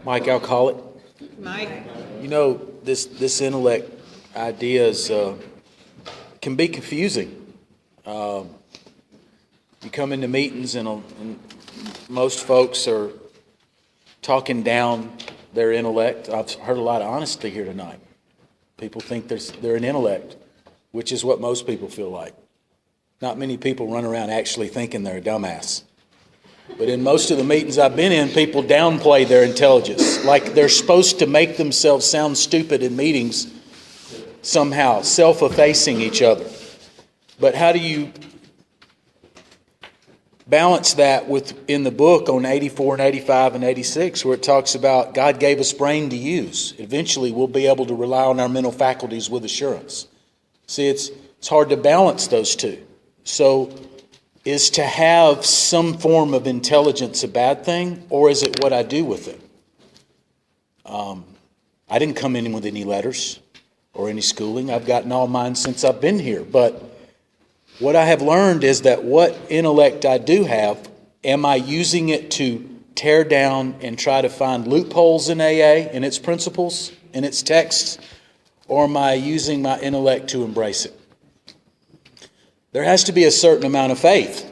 Mike, I'll call it. Mike? You know, this intellect idea can be confusing. You come into meetings and most folks are talking down their intellect. I've heard a lot of honesty here tonight. People think they're an intellect, which is what most people feel like. Not many people run around actually thinking they're a dumbass. But in most of the meetings I've been in, people downplay their intelligence, like they're supposed to make themselves sound stupid in meetings somehow, self-effacing each other. But how do you balance that in the book on 84 and 85 and 86, where it talks about God gave us brain to use. Eventually, we'll be able to rely on our mental faculties with assurance. See, it's hard to balance those two. So, is to have some form of intelligence a bad thing, or is it what I do with it? I didn't come in with any letters or any schooling. I've gotten all mine since I've been here. But what I have learned is that what intellect I do have, am I using it to tear down and try to find loopholes in AA, in its principles, in its texts, or am I using my intellect to embrace it? There has to be a certain amount of faith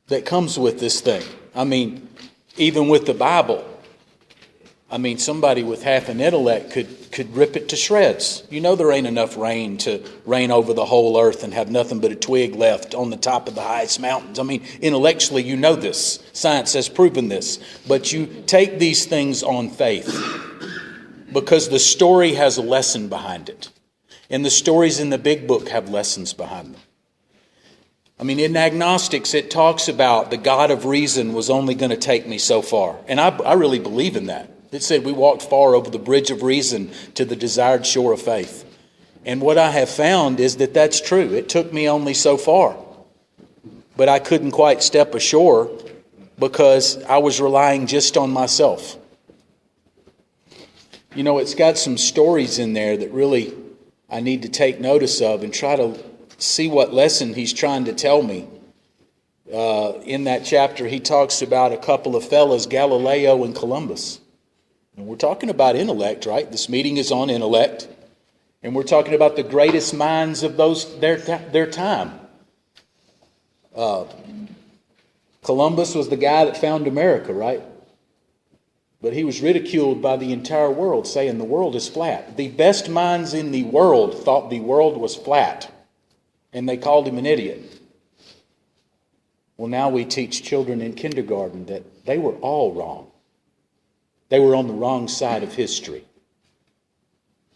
that comes with this thing. I mean, even with the Bible, I mean, somebody with half an intellect could rip it to shreds. You know there ain't enough rain to rain over the whole earth and have nothing but a twig left on the top of the highest mountains. I mean, intellectually, you know this. Science has proven this. But you take these things on faith because the story has a lesson behind it. And the stories in the big book have lessons behind them. I mean, in agnostics, it talks about the God of reason was only going to take me so far. And I really believe in that. It said we walked far over the bridge of reason to the desired shore of faith. And what I have found is that that's true. It took me only so far. But I couldn't quite step ashore because I was relying just on myself. You know, it's got some stories in there that really I need to take notice of and try to see what lesson he's trying to tell me. In that chapter, he talks about a couple of fellas, Galileo and Columbus. And we're talking about intellect, right? This meeting is on intellect. And we're talking about the greatest minds of their time. Columbus was the guy that found America, right? But he was ridiculed by the entire world, saying the world is flat. The best minds in the world thought the world was flat. And they called him an idiot. Well, now we teach children in kindergarten that they were all wrong. They were on the wrong side of history.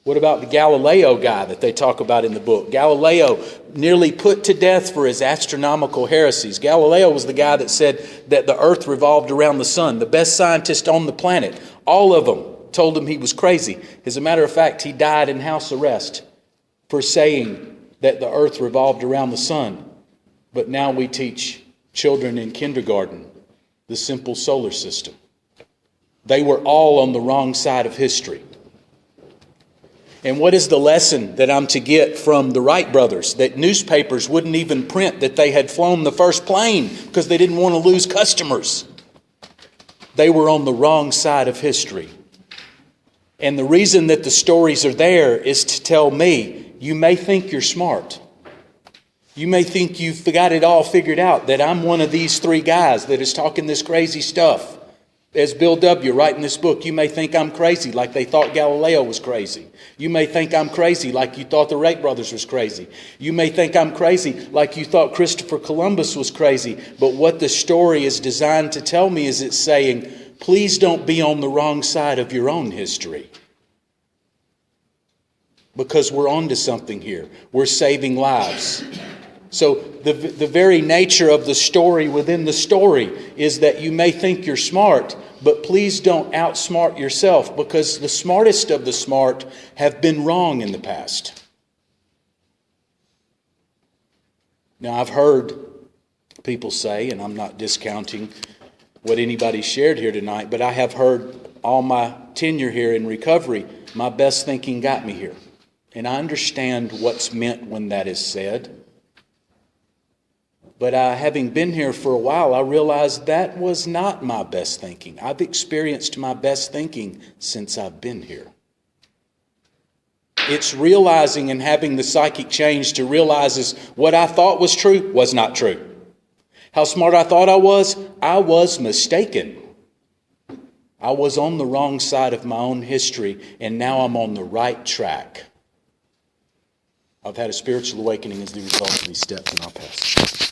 What about the Galileo guy that they talk about in the book? Galileo nearly put to death for his astronomical heresies. Galileo was the guy that said that the earth revolved around the sun. The best scientist on the planet. All of them told him he was crazy. As a matter of fact, he died in house arrest for saying that the earth revolved around the sun. But now we teach children in kindergarten the simple solar system. They were all on the wrong side of history. And what is the lesson that I'm to get from the Wright brothers? That newspapers wouldn't even print that they had flown the first plane because they didn't want to lose customers. They were on the wrong side of history. And the reason that the stories are there is to tell me, you may think you're smart. You may think you've got it all figured out, that I'm one of these three guys that is talking this crazy stuff. As Bill W. writing this book, you may think I'm crazy like they thought Galileo was crazy. You may think I'm crazy like you thought the Wright brothers was crazy. You may think I'm crazy like you thought Christopher Columbus was crazy. But what the story is designed to tell me is it's saying, please don't be on the wrong side of your own history. Because we're onto something here. We're saving lives. So the very nature of the story within the story is that you may think you're smart, but please don't outsmart yourself, because the smartest of the smart have been wrong in the past. Now, I've heard people say, and I'm not discounting what anybody shared here tonight, but I have heard all my tenure here in recovery, my best thinking got me here. And I understand what's meant when that is said. But having been here for a while, I realized that was not my best thinking. I've experienced my best thinking since I've been here. It's realizing and having the psychic change to realize is what I thought was true was not true. How smart I thought I was mistaken. I was on the wrong side of my own history, and now I'm on the right track. I've had a spiritual awakening as the result of these steps, and I'll pass.